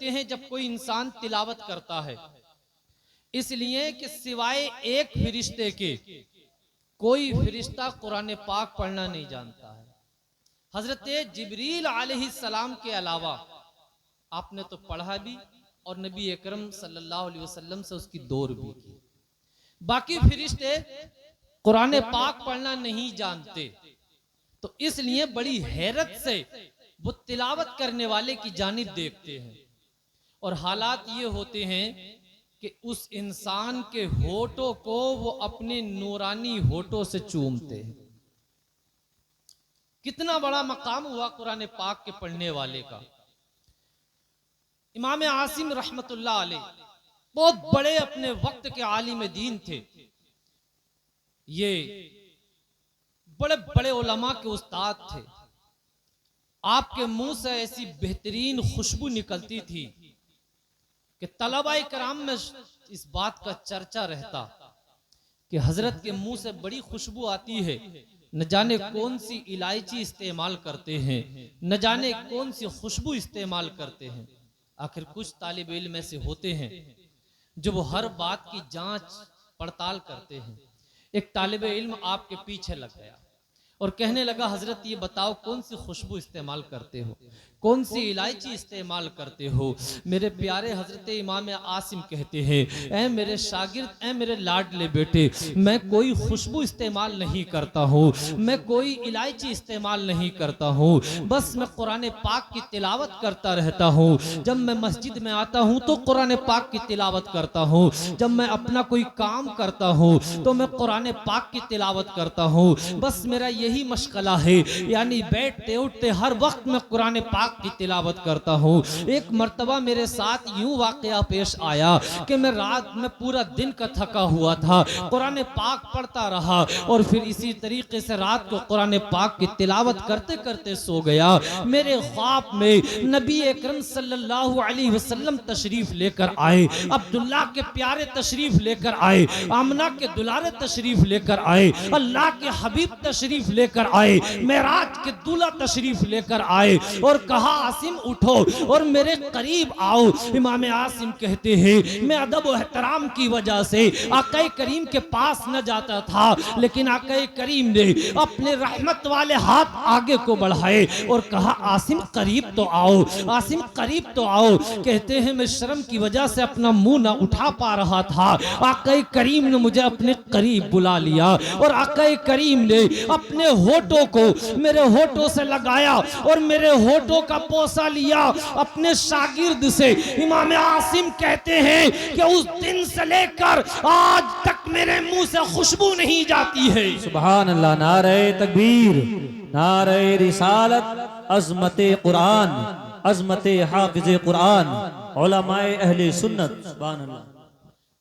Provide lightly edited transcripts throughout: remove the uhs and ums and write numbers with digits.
देखते हैं जब कोई इंसान तिलावत करता है, इसलिए कि सिवाय एक फरिश्ते के कोई फरिश्ता कुरान पाक पढ़ना नहीं जानता है। हजरत जिब्रील अलैहिस्सलाम के अलावा आपने तो पढ़ा भी और नबी अकरम सल्लल्लाहु अलैहि वसल्लम से उसकी दौर भी की। बाकी फरिश्ते कुरान पाक पढ़ना नहीं जानते, तो इसलिए बड़ी हैरत से वो तिलावत करने वाले की जानिब देखते हैं और हालात ये होते हैं कि उस इंसान के होठों को वो अपने नूरानी होठों से चूमते हैं। कितना बड़ा मकाम हुआ कुरान पाक के पढ़ने वाले का। इमाम आसिम रहमतुल्लाह अलैह बहुत बड़े अपने वक्त के आलिम दीन थे। ये बड़े बड़े उलमा के उस्ताद थे। आपके मुंह से ऐसी बेहतरीन खुशबू निकलती थी कि तलबाए कराम में इस बात का चर्चा रहता कि हजरत के मुंह से बड़ी खुशबू आती है, न जाने कौन सी इलायची इस्तेमाल करते हैं, न जाने कौन सी खुशबू इस्तेमाल करते हैं। आखिर कुछ तालिब इल्म ऐसे होते हैं जो वो हर बात की जांच पड़ताल करते हैं। एक तालिब इल्म आपके पीछे लग गया और कहने लगा, हजरत ये बताओ कौन सी खुशबू इस्तेमाल करते हो, कौन सी इलायची इस्तेमाल करते हो। मेरे प्यारे हजरत इमाम आसिम कहते हैं, ऐ मेरे शागिर्द, ऐ मेरे लाडले बेटे, मैं कोई खुशबू इस्तेमाल नहीं करता हूँ, मैं कोई इलायची इस्तेमाल नहीं करता हूँ, बस मैं कुरान पाक की तिलावत करता रहता हूँ। जब मैं मस्जिद में आता हूँ तो कुरान पाक की तिलावत करता हूँ, जब मैं अपना कोई काम करता हूँ तो मैं कुरान पाक की तिलावत करता हूँ। बस मेरा यही मशगला है, यानी बैठते उठते हर वक्त मैं कुरान पाक की तिलावत करता हूँ। एक मर्तबा मेरे साथ यूं वाकया पेश आया कि मैं रात में पूरा दिन का थका हुआ था, कुरान पाक पढ़ता रहा और फिर इसी तरीके से रात को कुरान पाक की तिलावत करते करते सो गया। मेरे ख्वाब में नबी अकरम सल्लल्लाहु अलैहि वसल्लम तशरीफ लेकर आए, अब्दुल्लाह के प्यारे तशरीफ लेकर आए, आमना के दुलारे तशरीफ लेकर आए, अल्लाह के हबीब तशरीफ लेकर आए, मेराज के दूल्हा तशरीफ लेकर आए और कहा, आसिम उठो और मेरे करीब आओ। इमाम आसिम कहते हैं, मैं अदब और एहतराम की वजह से आका करीम के पास न जाता था, लेकिन आका करीम ने अपने रहमत वाले हाथ आगे को बढ़ाए और कहा, आसिम करीब तो आओ, आसिम करीब तो आओ। कहते हैं मैं शर्म की वजह से अपना मुंह ना उठा पा रहा था। आका करीम ने मुझे अपने करीब बुला लिया और आका करीम ने अपने होठों को मेरे होठों से लगाया और मेरे होठों का पोसा लिया अपने शागिर्द से। इमाम आसिम कहते हैं कि उस दिन से लेकर आज तक मेरे मुंह से खुशबू नहीं जाती है। सुभान अल्लाह, नारे तकबीर, नारे रिसालत, अज़मते कुरान, अज़मते हाफिज़े कुरान, उलमाए अहले सुन्नत। सुभान अल्लाह।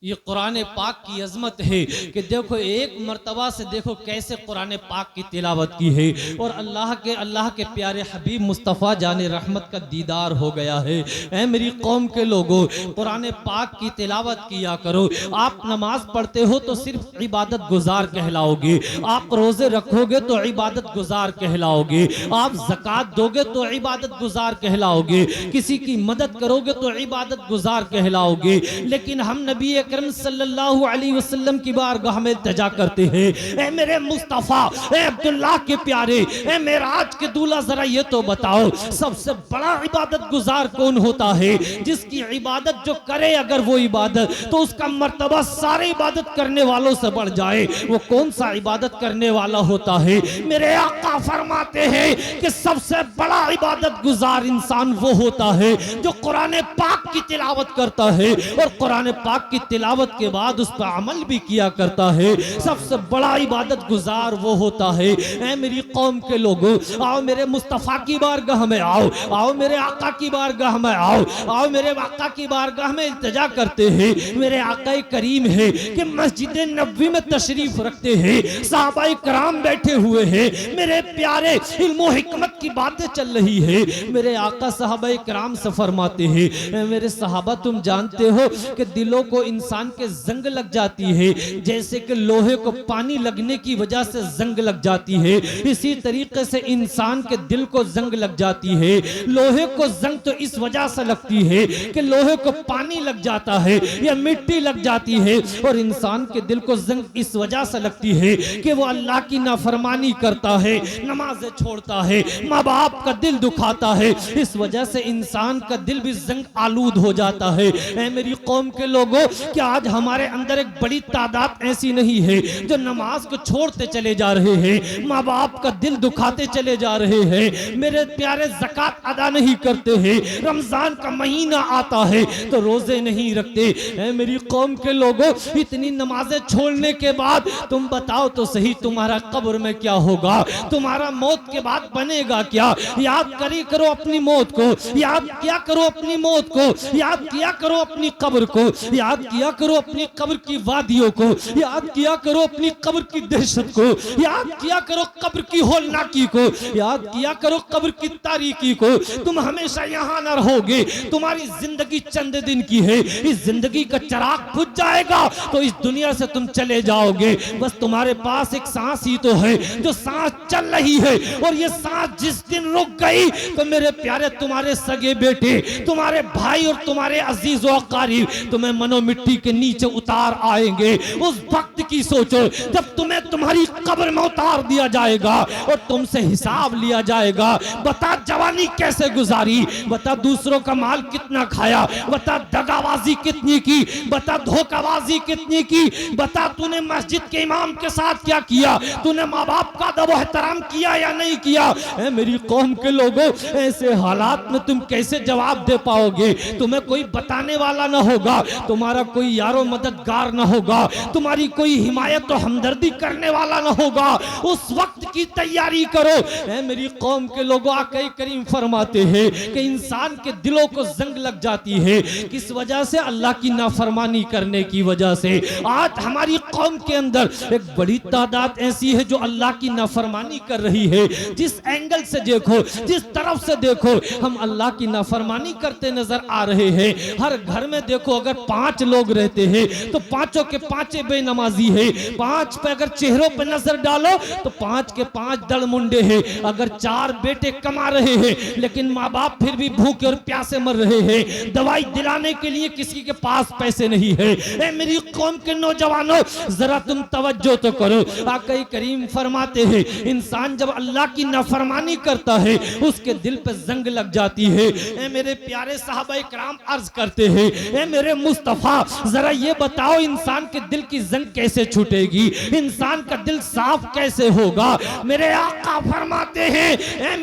ये कुरान पाक की अजमत है कि देखो एक मर्तबा से देखो कैसे कुरान पाक की तिलावत की है और अल्लाह के प्यारे हबीब मुस्तफ़ा जाने रहमत का दीदार हो गया है। ऐ मेरी कौम के लोगों, कुरान पाक की तिलावत किया करो। आप नमाज पढ़ते हो तो सिर्फ इबादत गुजार कहलाओगे, आप रोजे रखोगे तो इबादत गुजार कहलाओगे, आप ज़कात दोगे तो इबादत गुजार कहलाओगे, किसी की मदद करोगे तो इबादत गुजार कहलाओगे। लेकिन हम नबी अकरम सल्लल्लाहु अलैहि वसल्लम की बारगाह में इल्तिजा करते हैं, ऐ मेरे मुस्तफ़ा, ऐ अब्दुल्लाह के प्यारे, ऐ मेराज के दूल्हा, जरा ये तो बताओ सबसे बड़ा इबादत गुजार कौन होता है? जिसकी इबादत जो करे अगर वो इबादत, तो उसका मर्तबा सारे इबादत करने वालों से बढ़ जाए। वो कौन सा इबादत करने वाला होता है? मेरे आका फरमाते हैं कि सबसे बड़ा इबादत गुजार इंसान वो होता है जो कुरान पाक की तिलावत करता है और कुरान पाक की तिलावत के बाद उस पर अमल भी किया करता है। सबसे बड़ा इबादत गुजार वो होता है। ऐ मेरी कौम के लोगों, आओ मेरे मुस्तफ़ा की बारगाह में आओ, आओ मेरे आका की बारगाह में आओ, आओ मेरे आका की बारगाह में इल्तिजा करते हैं। मेरे आका करीम है कि मस्जिद नबवी में तशरीफ रखते हैं, सहाबाए कराम बैठे हुए हैं, मेरे प्यारे इल्म हिकमत की बातें चल रही है। मेरे आका सहाबाए कराम से फरमाते हैं, मेरे सहाबा तुम जानते हो कि दिलों को इंसान के जंग लग जाती है, जैसे कि लोहे को पानी लगने की वजह से जंग लग जाती है, इसी तरीके से इंसान के दिल को जंग लग जाती है। लोहे को जंग तो इस वजह से लगती है कि लोहे को पानी लग जाता है या मिट्टी लग जाती है, और इंसान के दिल को जंग इस वजह से लगती है कि वो अल्लाह की नाफरमानी करता है, नमाजें छोड़ता है, माँ बाप का दिल दुखाता है। इस वजह से इंसान का दिल भी जंग आलूद हो जाता है। ऐ मेरी कौम के लोगों, क्या आज हमारे अंदर एक बड़ी तादाद ऐसी नहीं है जो नमाज को छोड़ते चले जा रहे हैं, माँ बाप का दिल दुखाते चले जा रहे हैं, मेरे प्यारे ज़कात अदा नहीं करते हैं, रमजान का महीना आता है तो रोजे नहीं रखते। ऐ मेरी कौम के लोगों, इतनी नमाजें छोड़ने के बाद तुम बताओ तो सही, तुम्हारा कब्र में क्या होगा, तुम्हारा मौत के बाद बनेगा क्या? याद करो अपनी मौत को, याद किया करो अपनी मौत को, याद किया करो अपनी कब्र को, याद किया करो अपनी कब्र की वादियों को, याद किया करो अपनी कब्र की दहशत को, याद किया करो कब्र की होलनाकी को, याद किया करो कब्र की तारीकी को। तुम हमेशा यहाँ न रहोगे, तुम्हारी जिंदगी चंद दिन की है, इस जिंदगी का चिराग बुझ जाएगा तो इस दुनिया से तुम चले जाओगे। बस तुम्हारे पास एक सांस ही तो है जो सांस चल रही है, और ये सांस जिस दिन रुक गई तो मेरे प्यारे तुम्हारे सगे बेटे, तुम्हारे भाई और तुम्हारे अजीज व अकारीब तुम्हें मनो मिट्टी के नीचे उतार आएंगे। उस वक्त की सोचो जब तुम्हें तुम्हारी कब्र में उतार दिया जाएगा और तुमसे हिसाब लिया जाएगा। बता जवानी कैसे गुजारी, बता दूसरों का माल कितना खाया, बता दगाबाजी कितनी की, बता धोखाबाजी कितनी की, बता तूने मस्जिद के इमाम के साथ क्या किया, तूने माँ बाप का अदब एहतराम किया या नहीं किया। ऐ मेरी कौम के लोगों, ऐसे हालात में तुम कैसे जवाब दे पाओगे? तुम्हें कोई बताने वाला ना होगा, तुम्हारा कोई यारो मददगार ना होगा, तुम्हारी कोई हिमायत और हमदर्दी करने वाला ना होगा। उस वक्त की तैयारी करो। ऐ मेरी कौम के लोगों, आक़ा करीम फरमाते हैं कि इंसान के दिलों को जंग लग जाती है, किस वजह से? अल्लाह की नाफरमानी करने की वजह से। आज हमारी कौम के अंदर एक बड़ी तादाद ऐसी है जो अल्लाह की नाफरमानी कर रही है। जिस एंगल से देखो, जिस तरफ से देखो, हम अल्लाह की नाफरमानी करते नजर आ रहे हैं। हर घर में देखो, अगर 5 लोग रहते हैं तो 5 के 5 बेनमाजी है। 5 पे अगर चेहरों पे नजर डालो तो 5 के 5 दड़ मुंडे हैं। अगर 4 बेटे कमा रहे हैं लेकिन माँ बाप फिर भी भूखे और प्यासे मर रहे हैं, दवाई दिलाने के लिए किसी के पास पैसे नहीं है। ए मेरी कौम के नौजवानों, जरा तुम तवज्जो तो करो। आक़ा करीम फरमाते हैं इंसान जब अल्लाह की नाफरमानी करता है उसके दिल पे जंग लग जाती है। ए मेरे प्यारे साहबा इकराम अर्ज करते हैं, ए मेरे मुस्तफा जरा ये बताओ इंसान के दिल की जंग कैसे छूटेगी, इंसान का दिल साफ कैसे होगा? मेरे आका फरमाते हैं, ए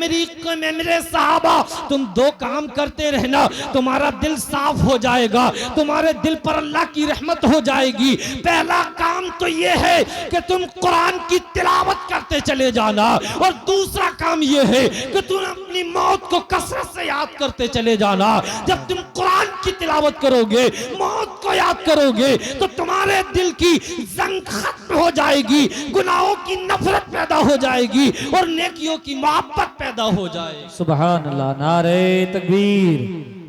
मेरे साहबा तुम 2 काम करते रहना, तुम्हारा दिल साफ हो जाएगा, तुम्हारे दिल पर अल्लाह की रहमत हो जाएगी। पहला काम तो ये है कि तुम कुरान की तिलावत करते चले जाना, और दूसरा काम ये है कि तुम अपनी मौत को कसरत से याद करते चले जाना। जब तुम कुरान की तिलावत करोगे, मौत को याद करोगे, तो तुम्हारे दिल की जंग खत्म हो जाएगी, गुनाहों की नफरत पैदा हो जाएगी और नेकियों की मोहब्बत पैदा हो जाएगी। सुभान अल्लाह। नारे तकबीर,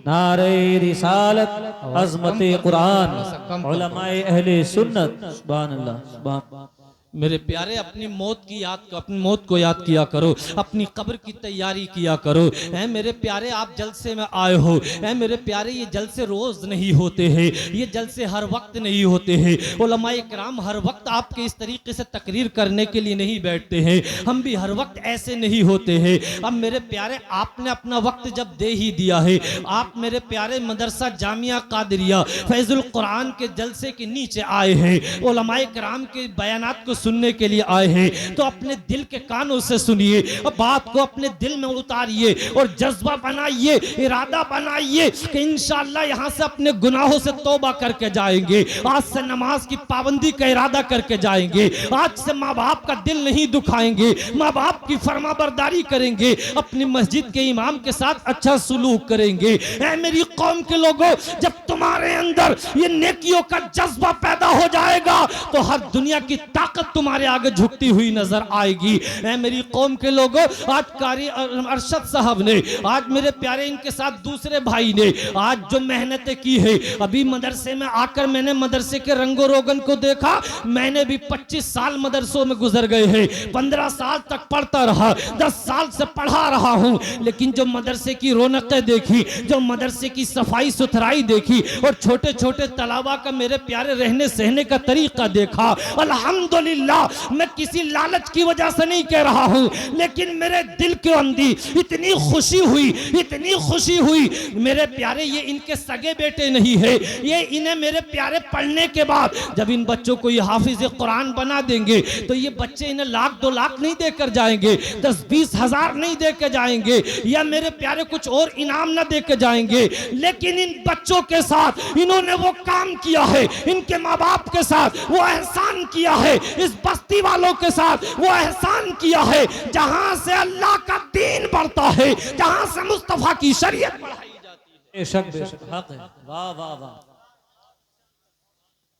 नारे रिसालत, अज़मते कुरान, उलमाए अहले सुन्नत। सुभान अल्लाह, सुभान। मेरे प्यारे, अपनी मौत की याद, अपनी मौत को याद किया करो, अपनी कब्र की तैयारी किया करो। ऐ मेरे प्यारे, आप जलसे में आए हो। ऐ मेरे प्यारे, ये जलसे रोज नहीं होते हैं, ये जलसे हर वक्त नहीं होते हैं। उलमाए किराम हर वक्त आपके इस तरीके से तकरीर करने के लिए नहीं बैठते हैं, हम भी हर वक्त ऐसे नहीं होते हैं। अब मेरे प्यारे, आपने अपना वक्त जब दे ही दिया है, आप मेरे प्यारे मदरसा जामिया कादरिया फैजुल कुरान के जलसे के नीचे आए हैं, उलमाए किराम के बयानात को सुनने के लिए आए हैं, तो अपने दिल के कानों से सुनिए, बात को अपने दिल में उतारिए और जज्बा बनाइए, इरादा बनाइए कि इंशाअल्लाह यहाँ से अपने गुनाहों से तौबा करके जाएंगे। आज से नमाज की पाबंदी का इरादा करके जाएंगे, आज से माँ बाप का दिल नहीं दुखाएंगे, माँ बाप की फरमाबरदारी करेंगे, अपनी मस्जिद के इमाम के साथ अच्छा सुलूक करेंगे। ऐ मेरी कौम के लोगों, जब तुम तुम्हारे अंदर ये नेकियों का जज्बा पैदा हो जाएगा तो हर दुनिया की ताकत तुम्हारे आगे झुकती हुई नजर आएगी। ऐ मेरी कौम के लोगों, आज कारी अरशद साहब ने, आज मेरे प्यारे इनके साथ दूसरे भाई ने आज जो मेहनतें की है, अभी मदरसे में आकर मैंने मदरसे के रंगो रोगन को देखा। मैंने भी 25 साल मदरसों में गुजर गए हैं, 15 साल तक पढ़ता रहा, 10 साल से पढ़ा रहा हूं, लेकिन जो मदरसे की रौनकें देखी, जो मदरसे की सफाई सुथराई देखी और छोटे छोटे तलाबा का मेरे प्यारे रहने सहने का तरीका देखा, अल्हम्दुलिल्लाह मैं किसी लालच की वजह से नहीं कह रहा हूं, लेकिन मेरे दिल के अंदर इतनी खुशी हुई, इतनी खुशी हुई। मेरे प्यारे ये इनके सगे बेटे नहीं है, ये इन्हें मेरे प्यारे पढ़ने के बाद जब इन बच्चों को ये हाफिज कुरान बना देंगे तो ये बच्चे इन्हें लाख 2 लाख नहीं देकर जाएंगे, 10-20 हजार नहीं देकर जाएंगे, या मेरे प्यारे कुछ और इनाम ना देकर जाएंगे, लेकिन इन बच्चों के साथ इन्होंने वो काम किया है, इनके माँ बाप के साथ वो एहसान किया है, इस बस्ती वालों के साथ वो एहसान किया है, जहां से अल्लाह का दीन बढ़ता है, जहां से मुस्तफा की शरीयत बढ़ाई जाती है। बेशक बेशक हक है। वाह वाह वाह।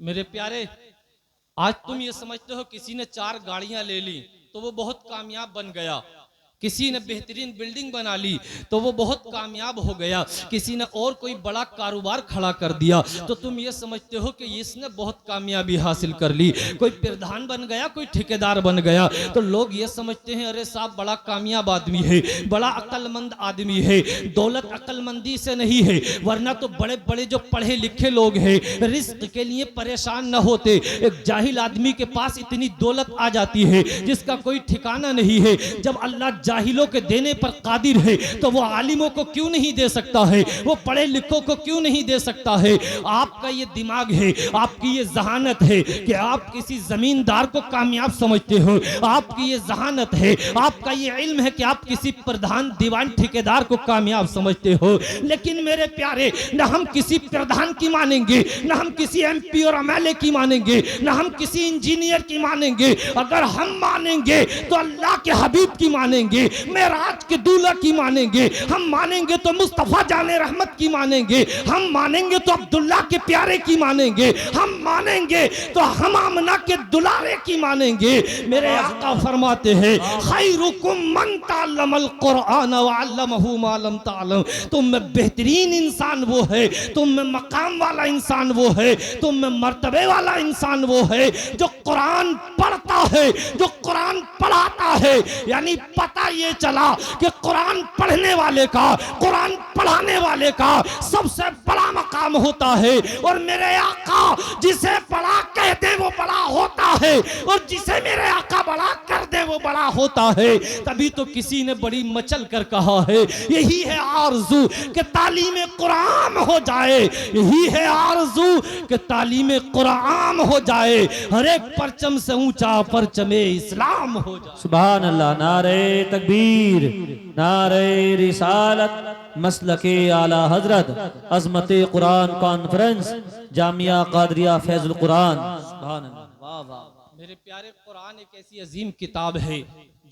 मेरे प्यारे, आज तुम ये समझते हो किसी ने 4 गाड़ियां ले ली तो वो बहुत कामयाब बन गया, किसी ने बेहतरीन बिल्डिंग बना ली तो वो बहुत कामयाब हो गया, किसी ने और कोई बड़ा कारोबार खड़ा कर दिया तो तुम ये समझते हो कि इसने बहुत कामयाबी हासिल कर ली, कोई प्रधान बन गया, कोई ठेकेदार बन गया तो लोग ये समझते हैं अरे साहब बड़ा कामयाब आदमी है, बड़ा अक्लमंद आदमी है। दौलत अक्लमंदी से नहीं है, वरना तो बड़े बड़े जो पढ़े लिखे लोग हैं रिस्क के लिए परेशान न होते। एक जाहिल आदमी के पास इतनी दौलत आ जाती है जिसका कोई ठिकाना नहीं है। जब अल्लाह जाहिलों के देने पर कादिर है तो वो आलिमों को क्यों नहीं दे सकता है, वो पढ़े लिखों को क्यों नहीं दे सकता है। आपका ये दिमाग है, आपकी ये जहानत है कि आप किसी जमींदार को कामयाब समझते हो, आपकी ये जहानत है, आपका ये इल्म है कि आप किसी प्रधान दीवान ठेकेदार को कामयाब समझते हो। लेकिन मेरे प्यारे, न हम किसी प्रधान की मानेंगे, न हम किसी MP और MLA की मानेंगे, न हम किसी इंजीनियर की मानेंगे। अगर हम मानेंगे तो अल्लाह के हबीब की मानेंगे, मेराज के दूल्हा की मानेंगे, हम मानेंगे तो मुस्तफा जाने रहमत की मानेंगे, हम मानेंगे तो अब्दुल्ला के प्यारे की मानेंगे, हम मानेंगे तो हम आमना के दुलारे की मानेंगे। मेरे आका फरमाते हैं खैरुकुम मन तअल्लमल कुरान व अल्लमहु मा लम तअलम। तुम में बेहतरीन इंसान वो है, तुम में मकाम वाला इंसान वो है, तुम में मर्तबे वाला इंसान वो है जो कुरान पढ़ता है, जो कुरान पढ़ाता है। यानी पता ये चला कि कुरान पढ़ने वाले का, कुरान पढ़ाने वाले का सबसे बड़ा मकाम होता है। और मेरे आका जिसे बड़ा कहते वो बड़ा होता है, और जिसे मेरे आका बड़ा कर दे वो बड़ा होता है। तभी तो किसी ने बड़ी मचल कर कहा है यही है आरज़ू कि तालीम कुरान हो जाए, यही है आरज़ू कि तालीम कुरान हो जाए, हर एक परचम से ऊंचा परचमे इस्लाम हो जाए। सुभान अल्लाह। नारे तकबीर, नारे रिसालत, मसलके आला हजरत, अज़मते कुरान कॉन्फ्रेंस, जामिया कादरिया फैजुल कुरान। सुभान अल्लाह। वाह वाह। मेरे प्यारे, कुरान एक ऐसी अजीम किताब है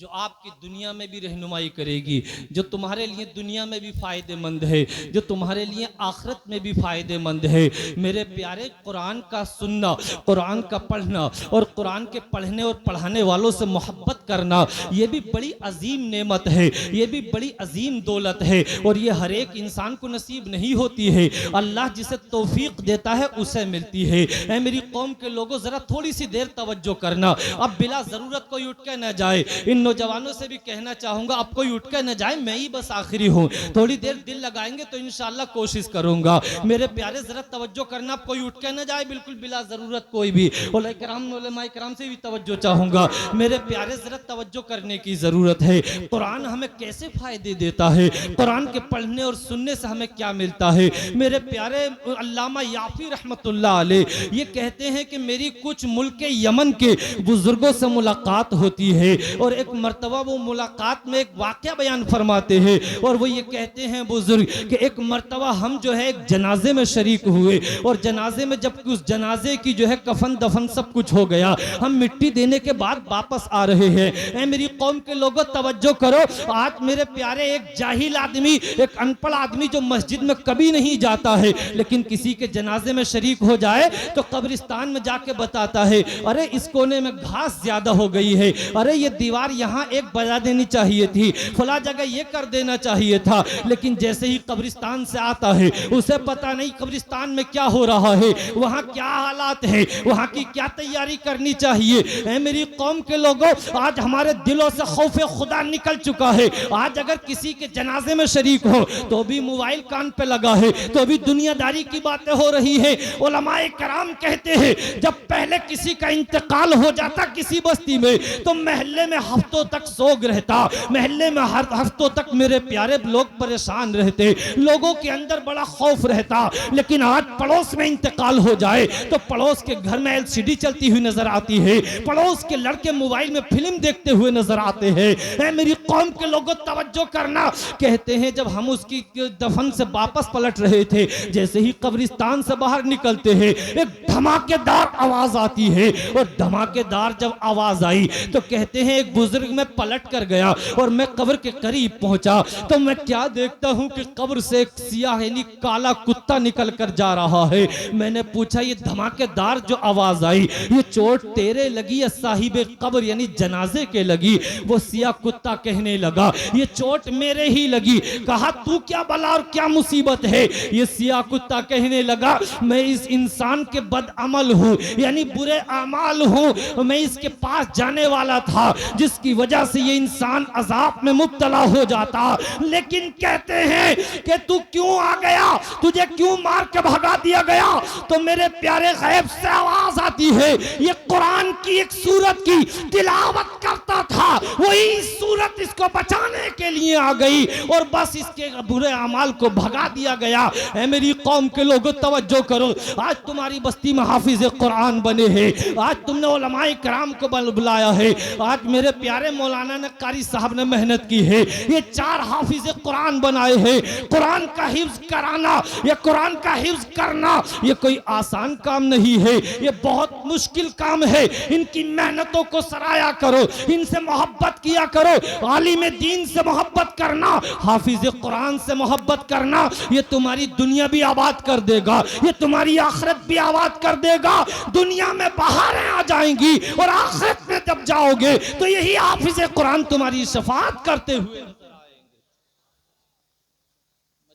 जो आपकी दुनिया में भी रहनुमाई करेगी, जो तुम्हारे लिए दुनिया में भी फ़ायदेमंद है, जो तुम्हारे लिए आखिरत में भी फ़ायदेमंद है। मेरे प्यारे, कुरान का सुनना, कुरान का पढ़ना और कुरान के पढ़ने और पढ़ाने वालों से मोहब्बत करना, ये भी बड़ी अजीम नेमत है, ये भी बड़ी अजीम दौलत है, और ये हर एक इंसान को नसीब नहीं होती है। अल्लाह जिसे तौफीक देता है उसे मिलती है। ऐ मेरी कौम के लोगों, ज़रा थोड़ी सी देर तवज्जो करना। अब बिला ज़रूरत कोई उठ के न जाए। इन नौजवानों से भी कहना चाहूंगा, अब कोई उठ के न जाए, मैं ही बस आखिरी हूँ, थोड़ी देर दिल लगाएंगे तो इंशाअल्लाह कोशिश करूंगा। मेरे प्यारे, जरा तवज्जो करना, अब कोई उठ के न जाए बिल्कुल बिला ज़रूरत कोई भी। उलमाए किराम से भी तवज्जो चाहूंगा। मेरे प्यारे, जरा तवज्जो करने की ज़रूरत है। कुरान हमें कैसे फ़ायदे देता है, कुरान के पढ़ने और सुनने से हमें क्या मिलता है। मेरे प्यारे, अल्लामा याफी रहमतुल्लाह अलैह ये कहते हैं कि मेरी कुछ मुल्क यमन के बुजुर्गों से मुलाकात होती है, और एक मर्तबा वो मुलाकात में एक वाक़या बयान फरमाते हैं और वो ये कहते हैं बुजुर्ग कि एक मर्तबा हम जो है एक जनाजे में शरीक हुए और जनाजे में जब उस जनाजे की जो है कफन दफन सब कुछ हो गया, हम मिट्टी देने के बाद वापस आ रहे हैं। ऐ मेरी कौम के लोगों तवज्जो करो, आज मेरे प्यारे एक जाहिल आदमी, एक अनपढ़ आदमी जो मस्जिद में कभी नहीं जाता है लेकिन किसी के जनाजे में शरीक हो जाए तो कब्रिस्तान में जाके बताता है, अरे इस कोने में घास ज्यादा हो गई है, अरे ये दीवार यहाँ एक बजा देनी चाहिए थी, फला जगह ये कर देना चाहिए था। लेकिन जैसे ही कब्रिस्तान से आता है उसे पता नहीं कब्रिस्तान में क्या हो रहा है, वहाँ क्या हालात है, वहाँ की क्या तैयारी करनी चाहिए। ऐ मेरी कौम के लोगों, आज हमारे दिलों से खौफ खुदा निकल चुका है। आज अगर किसी के जनाजे में शरीक हो तो भी मोबाइल कान पे लगा है, तो भी दुनियादारी की बातें हो रही है। उलमाए कराम कहते हैं जब पहले किसी का इंतकाल हो जाता किसी बस्ती में तो महल्ले में हफ्तों तक सोग रहता, महल्ले में हर हफ्तों तक मेरे प्यारे लोग परेशान रहते, लोगों के अंदर बड़ा खौफ रहता। लेकिन आज पड़ोस में इंतकाल हो जाए तो पड़ोस के घर में एलसीडी चलती हुई नजर आती है, पड़ोस के लड़के मोबाइल में फिल्म देखते हुए नजर आते हैं। ऐ मेरी कौम के लोगों तवज्जो करना, कहते हैं जब हम उसकी दफन से वापस पलट रहे थे, जैसे ही कब्रिस्तान से बाहर निकलते हैं एक धमाकेदार आवाज आती है और धमाकेदार जब आवाज आई तो कहते हैं एक बुजुर्ग में पलट कर गया और मैं कब्र के करीब पहुंचा तो मैं क्या देखता हूं कि कब्र से एक सियाह यानी काला कुत्ता निकल कर जा रहा है। मैंने पूछा ये धमाकेदार जो आवाज आई ये चोट तेरे लगी या साहिबे कब्र यानी जनाजे के लगी? वो सियाह कुत्ता कहने लगा ये चोट मेरे ही लगी। कहा तू क्या बला और क्या मुसीबत है? ये सियाह कुत्ता कहने लगा मैं इस इंसान के बदअमल हूँ यानी बुरे अमाल हूँ, मैं इसके पास जाने वाला था जिसकी वजह से ये इंसान अजाब में मुब्तला हो जाता। लेकिन कहते हैं कि तू क्यों आ गया, तुझे क्यों मार के भगा दिया गया? तो मेरे प्यारे गैब से आवाज आती है ये कुरान की एक सूरत की तिलावत करता था, वही सूरत इसको बचाने के लिए आ गई और बस इसके बुरे अमाल को भगा दिया गया। ऐ मेरी कौम के लोगों तवज्जो करो, आज तुम्हारी बस्ती में हाफिज कुरान बने हैं, आज तुमने उलमाए कराम को बुलाया है, आज मेरे प्यारे मौलाना ने कारी साहब ने मेहनत की है, ये 4 हाफिज कुरान बनाए हैं। कुरान का हिफ्ज कराना या कुरान का हिफ्ज करना ये कोई आसान काम नहीं है, ये बहुत मुश्किल काम है। इनकी मेहनतों को सराया करो, इनसे मोहब्बत किया करो। आलिम दीन से मोहब्बत करना, हाफिज कुरान से मोहब्बत करना, ये तुम्हारी दुनिया भी आबाद कर देगा, ये तुम्हारी आखिरत भी आबाद कर देगा। दुनिया में बहारें आ जाएंगी और आखिरत में जब जाओगे तो यही हाफिज कुरान तुम्हारी शफाअत करते हुए नजर आएंगे।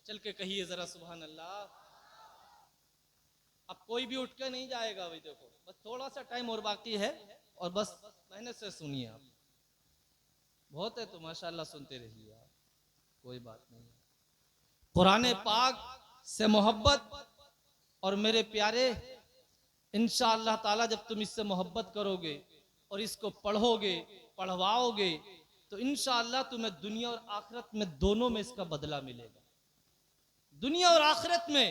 चल के कहिए जरा सुभान अल्लाह। अब कोई भी उठ के नहीं जाएगा, भाई देखो बस थोड़ा सा टाइम और बाकी है और बस मेहनत से सुनिए। आप बहुत है तो माशाअल्लाह सुनते रहिए आप, कोई बात नहीं। कुरान पाक से मोहब्बत और मेरे प्यारे इंशाअल्लाह ताला जब तुम इससे मोहब्बत करोगे और इसको पढ़ोगे पढ़वाओगे तो इंशाअल्लाह तुम्हें दुनिया और आखिरत में दोनों में इसका बदला मिलेगा। दुनिया और आखिरत में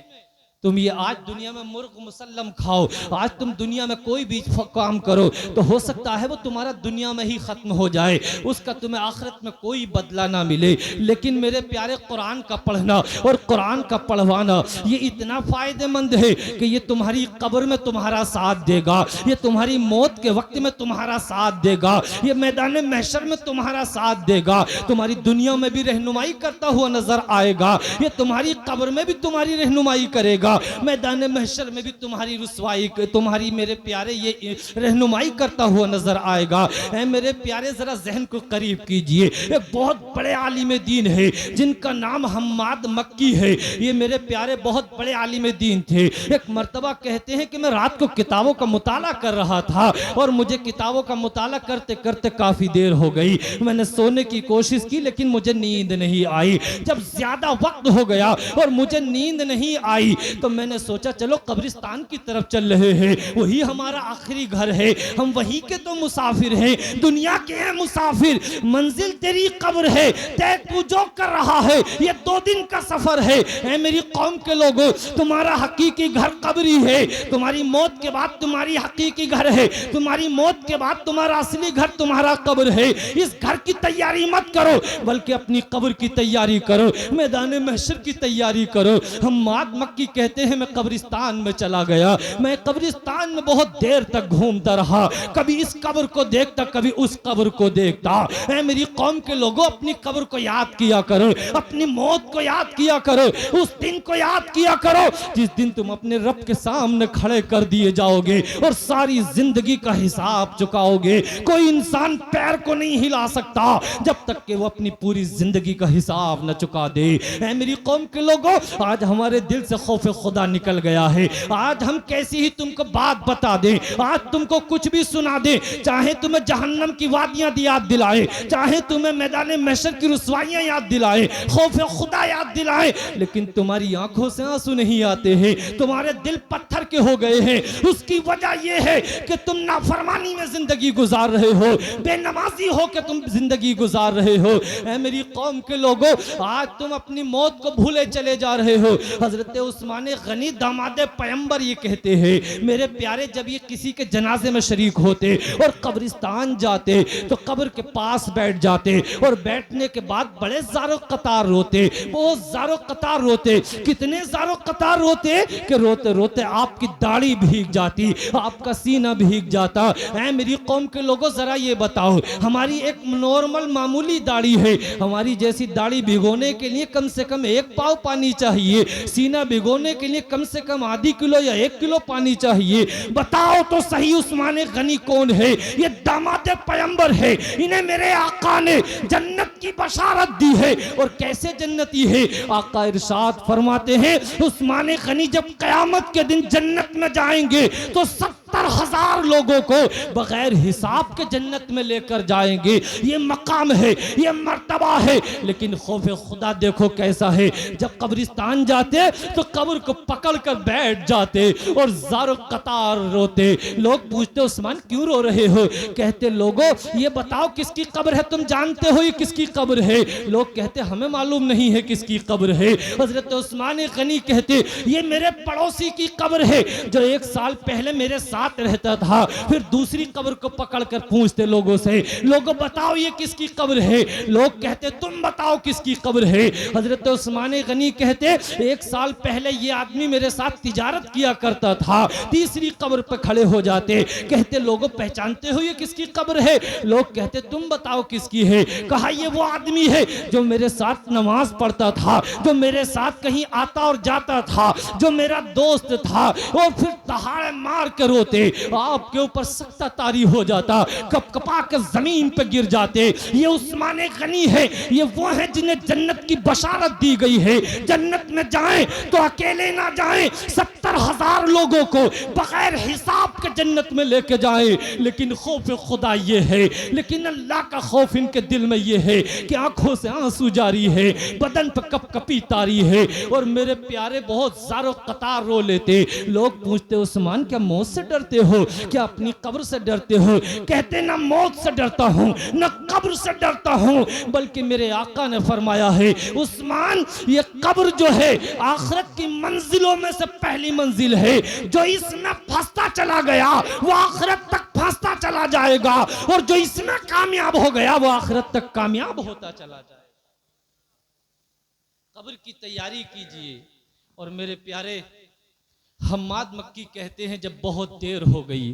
तुम ये आज दुनिया में मुर्ग मुसल्लम खाओ, आज तुम दुनिया में कोई भी काम करो तो हो सकता है वो तुम्हारा दुनिया में ही खत्म हो जाए, उसका तुम्हें आखिरत में कोई बदला ना मिले। लेकिन मेरे प्यारे कुरान का पढ़ना और कुरान का पढ़वाना ये इतना फायदेमंद है कि ये तुम्हारी कब्र में तुम्हारा साथ देगा, ये तुम्हारी मौत के वक्त में तुम्हारा साथ देगा, ये मैदान महशर में तुम्हारा साथ देगा, तुम्हारी दुनिया में भी रहनुमाई करता हुआ नजर आएगा, ये तुम्हारी कब्र में भी तुम्हारी रहनुमाई करेगा, मैदान महशर में भी तुम्हारी रुसवाई तुम्हारी मेरे प्यारे ये रहनुमाई करता हुआ नजर आएगा। ऐ मेरे प्यारे जरा जहन को करीब कीजिए, एक बहुत बड़े आलिम दीन है जिनका नाम हम्माद मक्की है। ये मेरे प्यारे बहुत बड़े आलिम दीन थे। एक मर्तबा कहते हैं कि मैं रात को किताबों का मुताला कर रहा था और मुझे किताबों का मुताला करते करते काफी देर हो गई। मैंने सोने की कोशिश की लेकिन मुझे नींद नहीं आई। जब ज्यादा वक्त हो गया और मुझे नींद नहीं आई तो मैंने सोचा चलो कब्रिस्तान की तरफ चल रहे हैं, वही हमारा आखिरी घर है, हम वहीं के तो मुसाफिर हैं, दुनिया के हैं मुसाफिर, मंजिल तेरी कब्र है, तय तू जो कर रहा है ये 2 दिन का सफर है। ऐ मेरी कौम के लोगों, तुम्हारा हकीकी घर कब्र ही है, तुम्हारी मौत के बाद तुम्हारी हकीकी घर है, तुम्हारी मौत के बाद तुम्हारा असली घर तुम्हारा कब्र है। इस घर की तैयारी मत करो बल्कि अपनी कब्र की तैयारी करो, मैदान महशर की तैयारी करो। हम्माद मक्की कहते हैं मैं कब्रिस्तान में चला गया, मैं कब्रिस्तान में बहुत देर तक घूमता रहा, कभी इस कब्र को देखता कभी उस कब्र को देखता। ऐ मेरी कौम के लोगों, अपनी कब्र को याद किया करो, अपनी मौत को याद किया करो, उस दिन को याद किया करो जिस दिन तुम अपने रब के सामने खड़े कर दिए जाओगे और सारी जिंदगी का हिसाब चुकाओगे। कोई इंसान पैर को नहीं हिला सकता जब तक कि वो अपनी पूरी जिंदगी का हिसाब न चुका दे। ऐ मेरी कौम के लोगों, आज हमारे दिल से खौफ खुदा निकल गया है। आज हम कैसी ही तुमको बात बता दें, आज तुमको कुछ भी सुना दे, चाहे तुम्हें जहन्नम की वादियां याद दिलाए, चाहे तुम्हें मैदान महशर की रुसवाइयां याद दिलाए, खौफ खुदा याद दिलाए, लेकिन तुम्हारी आंखों से आंसू नहीं आते हैं, तुम्हारे दिल पत्थर के हो गए हैं। उसकी वजह यह है कि तुम नाफरमानी में जिंदगी गुजार रहे हो, बेनमाजी हो के तुम जिंदगी गुजार रहे हो। ऐ मेरी कौम के लोगों, आज तुम अपनी मौत को भूले चले जा रहे हो। हजरत उस्मान गनी दामाद पैगंबर ये कहते हैं, मेरे प्यारे जब ये किसी के जनाजे में शरीक होते और कब्रिस्तान जाते तो कब्र के पास बैठ जाते और बैठने के बाद बड़े ज़ारो कतार रोते, बहुत ज़ारो कतार रोते, कितने ज़ारो कतार रोते कि रोते रोते आपकी दाढ़ी भीग जाती, आपका सीना भीग जाता। ऐ मेरी कौम के लोगों, जरा ये बताओ, हमारी एक नॉर्मल मामूली दाढ़ी है, हमारी जैसी दाढ़ी भिगोने के लिए कम से कम 1 पाव पानी चाहिए, सीना भिगोने के लिए कम से कम आधी किलो या 1 किलो पानी चाहिए। बताओ तो सही, उस्मान गनी कौन है? ये दामाद पैगंबर है, इन्हें मेरे आका ने जन्नत की बशारत दी है। और कैसे जन्नती है? आका इरशाद फरमाते हैं, उस्मान गनी जब कयामत के दिन जन्नत में जाएंगे तो 70,000 लोगों को बगैर हिसाब के जन्नत में लेकर जाएंगे। ये मकाम है, ये मर्तबा है, लेकिन खौफ खुदा देखो कैसा है। जब कब्रिस्तान जाते तो कब्र को पकड़ कर बैठ जाते और ज़ारो कतार रोते। लोग पूछते उस्मान क्यों रो रहे हो? कहते लोगों ये बताओ किसकी कब्र है, तुम जानते हो ये किसकी कब्र है? लोग कहते हमें मालूम नहीं है किसकी कब्र है। हजरत उस्मान गनी कहते ये मेरे पड़ोसी की कब्र है जो 1 साल पहले मेरे साथ रहता था। फिर दूसरी कब्र को पकड़कर पूछते लोगों से, लोगों बताओ ये किसकी कब्र है? लोग कहते तुम बताओ किसकी कब्र है? हजरत उस्मान गनी कहते 1 साल पहले ये आदमी मेरे साथ तिजारत किया करता था। तीसरी कब्र पर खड़े हो जाते, कहते लोगों पहचानते हो ये किसकी कब्र है? लोग कहते तुम बताओ किसकी है? कहा ये वो आदमी है जो मेरे साथ नमाज पढ़ता था, जो मेरे साथ कहीं आता और जाता था, जो मेरा दोस्त था। और फिर दहाड़े मार के रोते, आपके ऊपर सख्ता तारी हो जाता, कपकपा के जमीन पे गिर जाते। ये उस्मान गनी है, ये वो है जिन्हें जन्नत की बशारत दी गई है। जन्नत में जाएं तो अकेले ना जाएं, 70,000 लोगों को बगैर हिसाब के जन्नत में लेके जाएं। लेकिन खौफ खुदा ये है, लेकिन अल्लाह का खौफ इनके दिल में ये है कि आंखों से आंसू जारी है, बदन पे कपकपी तारी है। और मेरे प्यारे बहुत ज़ारो कतार रो लेते। लोग पूछते उस्मान क्या मौत से डरते हो, क्या अपनी कब्र से डरते हो? कहते ना मौत से डरता हूं ना कब्र से डरता हूं, बल्कि मेरे आका ने फरमाया है उस्मान ये कब्र जो है आखिरत की मंजिलों में से पहली मंजिल है। जो इसमें फंसता चला गया वो आखिरत तक फंसता चला जाएगा, और जो इसमें कामयाब हो गया वो आखिरत तक कामयाब होता चला जाएगा। कब्र की तैयारी कीजिए। और मेरे प्यारे हम्माद मक्की कहते हैं जब बहुत देर हो गई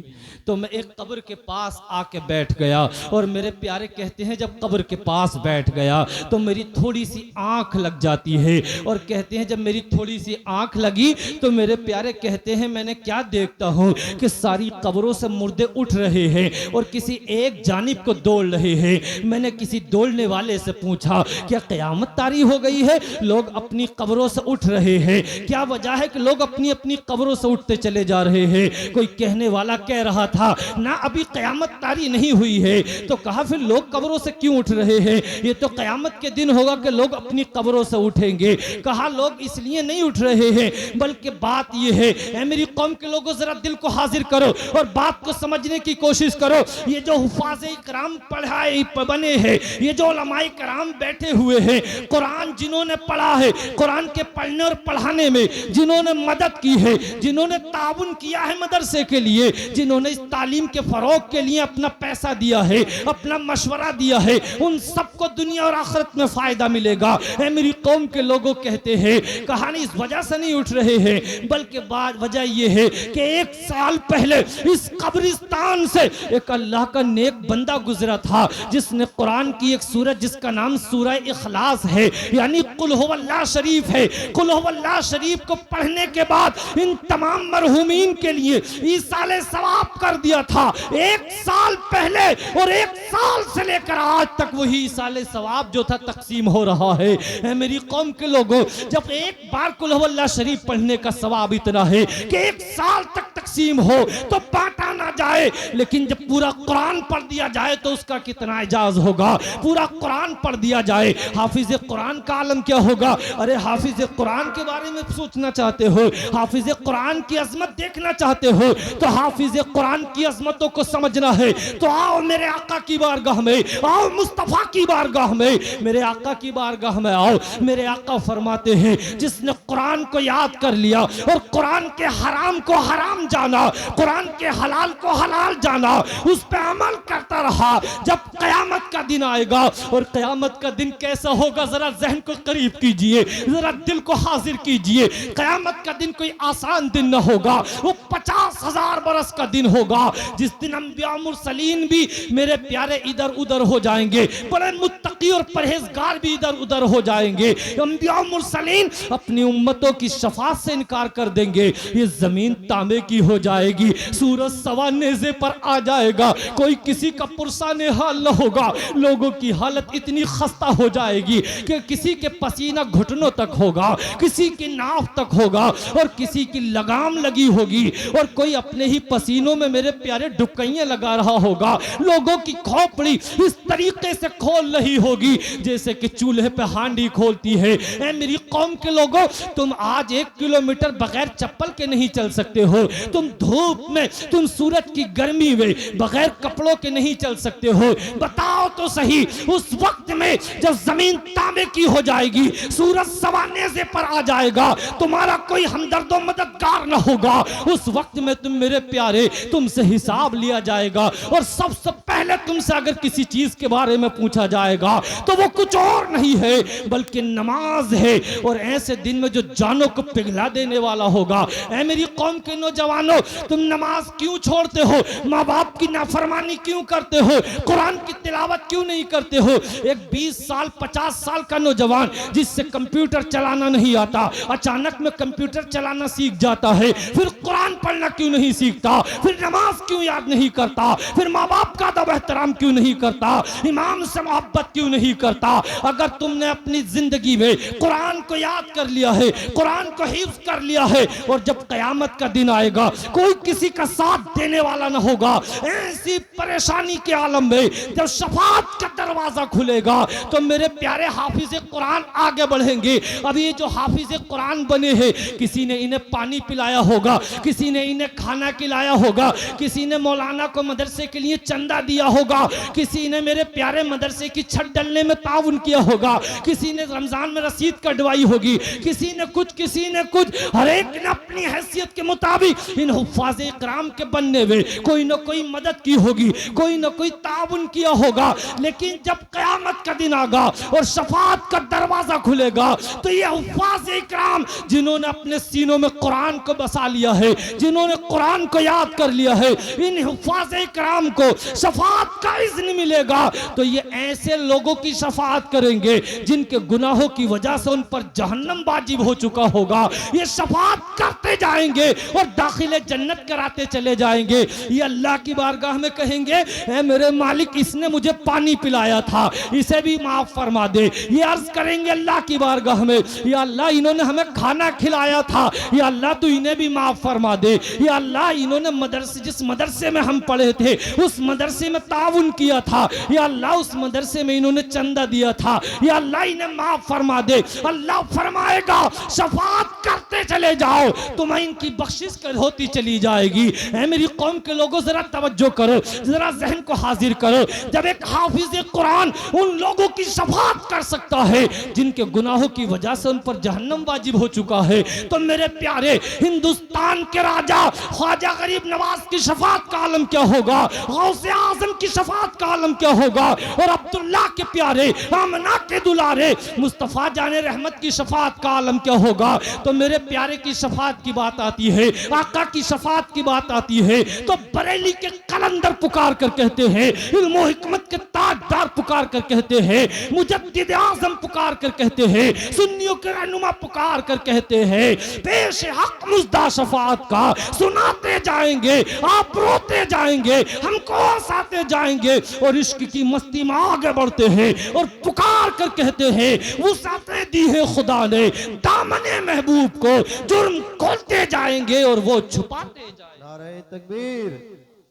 तो मैं एक कब्र के पास आके बैठ गया। और मेरे प्यारे कहते हैं जब कब्र के पास बैठ गया तो मेरी थोड़ी सी आंख लग जाती है। और कहते हैं जब मेरी थोड़ी सी आंख लगी तो मेरे प्यारे कहते हैं मैंने क्या देखता हूँ कि सारी कब्रों से मुर्दे उठ रहे हैं और किसी एक जानिब को दौड़ रहे हैं। मैंने किसी दौड़ने वाले से पूछा क्या क़यामत तारी हो गई है? लोग अपनी कब्रों से उठ रहे हैं। क्या वजह है कि लोग अपनी अपनी कब्रों से उठते चले जा रहे हैं। कोई कहने वाला कह रहा था ना अभी क़यामत तारी नहीं हुई है, तो कहा फिर लोग कब्रों से क्यों उठ रहे हैं? ये तो क़यामत के दिन होगा कि लोग अपनी कब्रों से उठेंगे। कहा लोग इसलिए नहीं उठ रहे हैं, बल्कि बात ये है, ऐ मेरी कौम के लोगों जरा दिल को हाजिर करो और बात को समझने की कोशिश करो। ये जो हुफाज़े इकराम पढ़ाए बने हैं, ये जो उलमाए कराम बैठे हुए हैं, कुरान जिन्होंने पढ़ा है, कुरान के पढ़ने और पढ़ाने में जिन्होंने मदद की है, जिन्होंने ताउन किया है मदरसे के लिए, जिन्होंने इस तालीम के फरोग के लिए अपना पैसा दिया है, अपना मशवरा दिया है, उन सबको दुनिया और आखिरत में फायदा मिलेगा। ऐ मेरी कौम के लोगों कहते हैं कहानी इस वजह से नहीं उठ रहे हैं, बल्कि बात वजह यह है कि 1 साल पहले इस कब्रिस्तान से एक अल्लाह का नेक बंदा गुजरा था, जिसने कुरान की एक सूरत जिसका नाम सूरह इखलास है, यानी कुल हुवल्लाह शरीफ है, कुल हुवल्लाह शरीफ को पढ़ने के बाद इन तमाम मरहूमीन के लिए ईसाले सवाब कर दिया था। 1 साल पहले और 1 साल से लेकर आज तक वही ईसाले सवाब जो था तकसीम हो रहा है। ऐ मेरी कौम के लोगों, जब एक बार कुल हुवल्लाह शरीफ पढ़ने का सवाब इतना है कि 1 साल तक तकसीम हो तो बांटा ना जाए, लेकिन जब पूरा कुरान पढ़ दिया जाए तो उसका कितना एजाज होगा। पूरा कुरान पढ़ दिया जाए, हाफिज कुरान का आलम क्या होगा। अरे हाफिज कुरान के बारे में सोचना चाहते हो, हाफिज कुरान की अजमत देखना चाहते हो, तो हाफिज कुरान की अजमतों को समझना है तो आओ मेरे आका की बारगाह में, आओ मुस्तफा की बारगाह में, मेरे आका की बारगाह में आओ। मेरे आका फरमाते हैं जिसने कुरान को याद कर लिया और कुरान के हराम को हराम जाना, कुरान के हलाल को हलाल जाना, उस पे अमल करता रहा, जब कयामत का दिन आएगा, और कयामत का दिन कैसा होगा जरा जहन को करीब कीजिए, जरा दिल को हाजिर कीजिए। कयामत का दिन कोई आसान दिन न होगा, वो 50,000 बरस का दिन होगा, जिस दिन अंबिया मुरसलीन भी मेरे प्यारे इधर उधर हो जाएंगे, बड़े मुत्तकी और परहेजगार भी इधर उधर हो जाएंगे। अंबिया मुरसलीन अपनी उम्मतों की शफाअत से इनकार कर देंगे, ये जमीन तांबे की हो जाएगी, सूरज सवा नेज़े पर आ जाएगा, कोई किसी का पुरसाने हाल न होगा, लोगों की हालत इतनी खस्ता हो जाएगी कि किसी के पसीना घुटनों तक होगा, किसी की नाव तक होगा और किसी की लगाम लगी होगी, और कोई अपने ही पसीनों में मेरे प्यारे डुबकियां लगा रहा होगा। लोगों की खोपड़ी इस तरीके से खोल रही होगी जैसे कि चूल्हे पे हांडी खोलती है। ऐ मेरी कौम के लोगों, तुम आज 1 किलोमीटर बगैर चप्पल के नहीं चल सकते हो, तुम धूप में, तुम सूरज की गर्मी में बगैर कपड़ों के नहीं चल सकते हो। बताओ तो सही, उस वक्त में जब जमीन तांबे की हो जाएगी, सूरज सवा नेज़े पर आ जाएगा, तुम्हारा कोई हमदर्दो मददगार न होगा, उस वक्त में तुम मेरे प्यारे, तुमसे हिसाब लिया जाएगा, और सबसे पहले तुमसे अगर किसी चीज के बारे में पूछा जाएगा तो वो कुछ और नहीं है बल्कि नमाज है। और ऐसे दिन में जो जानों को पिघला देने वाला होगा। ऐ मेरी कौम के नौजवानों, तुम नमाज क्यों छोड़ते हो, माँ बाप की नाफरमानी क्यों करते हो, कुरान की तिलावत क्यों नहीं करते हो। एक 20 साल 50 साल का नौजवान जिससे कंप्यूटर चलाना नहीं आता, अचानक में कंप्यूटर चलाना सीख जाता है, फिर कुरान पढ़ना क्यों नहीं सीखता, फिर नमाज क्यों याद नहीं करता, फिर माँ बाप का अदब एहतराम क्यों नहीं करता, इमाम से मोहब्बत क्यों नहीं करता। अगर तुमने अपनी जिंदगी में कुरान को याद कर लिया है, कुरान को हिफ्ज कर लिया है, और जब कयामत का दिन आएगा कोई किसी का साथ देने वाला ना होगा, ऐसी परेशानी के आलम में जब शफाअत का दरवाजा खुलेगा तो मेरे प्यारे हाफिज कुरान आगे बढ़ेंगे। अब ये जो हाफिज कुरान बने हैं, किसी ने इन्हें पानी पिलाया होगा, किसी ने इन्हें खाना खिलाया होगा, किसी ने मौलाना को मदरसे के लिए चंदा दिया होगा, किसी ने मेरे प्यारे मदरसे की छत डलने में ताउन किया होगा, किसी ने रमजान में रसीद कटवाई होगी, किसी ने कुछ, हर एक ने अपनी हैसियत के मुताबिक इन हुफ्फाज़ इकराम के बनने में कोई न कोई मदद की होगी, कोई न कोई ताउन किया होगा। लेकिन जब कयामत का दिन आगा और शफाअत का दरवाजा खुलेगा तो ये हुफ्फाज़ इकराम जिन्होंने अपने सीनों में कुरान को बसा लिया है, जिन्होंने कुरान को याद कर लिया है, इन हुफ्फाज़ इकराम को शफाअत का इज़्न मिलेगा तो ये ऐसे लोगों की शफाअत करेंगे जिनके गुनाहों की वजह से उन पर जहन्नम वाजिब हो चुका होगा। ये शफाअत करते कराते जाएंगे और दाखिले जन्नत कराते चले जाएंगे। ये अल्लाह की बारगाह में कहेंगे, ऐ मेरे मालिक, इसने मुझे पानी पिलाया था, इसे भी माफ फरमा दे। ये अर्ज करेंगे अल्लाह की बारगाह में, या अल्लाह इन्होंने हमें खाना खिलाया था, या अल्लाह तू इन्हें भी माफ फरमा दे। या अल्लाह इन्होंने मदरसे, जिस मदरसे में हम पढ़े थे उस मदरसे में ताउन किया था, या अल्लाह उस मदरसे में इन्होंने चंदा दिया था, या अल्लाह इन्हें माफ फरमा दे। अल्लाह फरमाएगा शफाअत करते चले जाओ, तुम्हें इनकी बख्शिश होती चली जाएगी। ऐ मेरी कौम के लोगों, जरा तवज्जो करो, जरा जहन को हाजिर करो। जब एक हाफिज कुरान उन लोगों की शफाअत कर सकता है जिनके गुनाहों की वजह से उन पर जहन्नम वाजिब हो चुका है, तो मेरे प्यारे हिंदुस्तान के राजा ख्वाजा गरीब नवाज की शफाअत का आलम क्या होगा, गौसे आजम की शफाअत का आलम क्या होगा, और अब्दुल्ला के प्यारे, आमना के दुलारे मुस्तफा जाने रहमत की शफाअत का आलम क्या होगा। तो मेरे प्यारे की शफाअत की बात आती है, आका की शफाअत की बात आती है, तो बरेली के कलंदर पुकार कर कहते हैं, इल्म और हिकमत के ताजदार पुकार कर कहते हैं, मुजद्दिद आज़म पुकार कर कहते हैं, सुन्नियों के रहनुमा पुकार कर कहते हैं, पेश हक मुज्दा शफाअत का सुनाते जाएंगे, आप रोते जाएंगे, हमको हंसाते जाएंगे, और इश्क की मस्ती में आगे बढ़ते हैं और पुकार कर कहते हैं, वुसाते दी है खुदा ने दामने महबूब को, जुर्म खोलते जाएंगे और वो छुपाते जाएंगे। नारे तकबीर,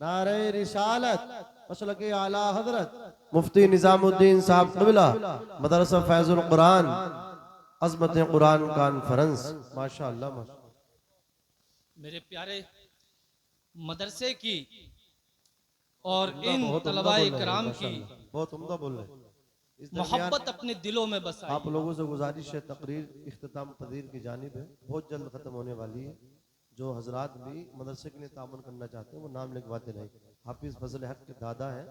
नारे रिसालत, मसलके आला हजरत मुफ्ती निजामुद्दीन साहब क़िबला, मदरसा फैजुल कुरान, अज़मत कुरान कॉन्फ्रेंस। माशाअल्लाह माशाअल्लाह। मेरे प्यारे मदरसे की और इन बहुत उम्दा तलबाए बोल रहे हैं, कराम की माशाअल्लाह, बहुत उम्दा बोल रहे हैं। इस दरमियान मोहब्बत अपने दिलों में बसाई। आप लोगों से गुजारिश है, तकरीर इख्तिताम पदीर की जानिब है, बहुत जल्द खत्म होने वाली है। जो हजरात भी मदरसे के लिए तामुन करना चाहते हैं वो नाम लिखवाते रहे। हाफिज फजल हक के दादा है,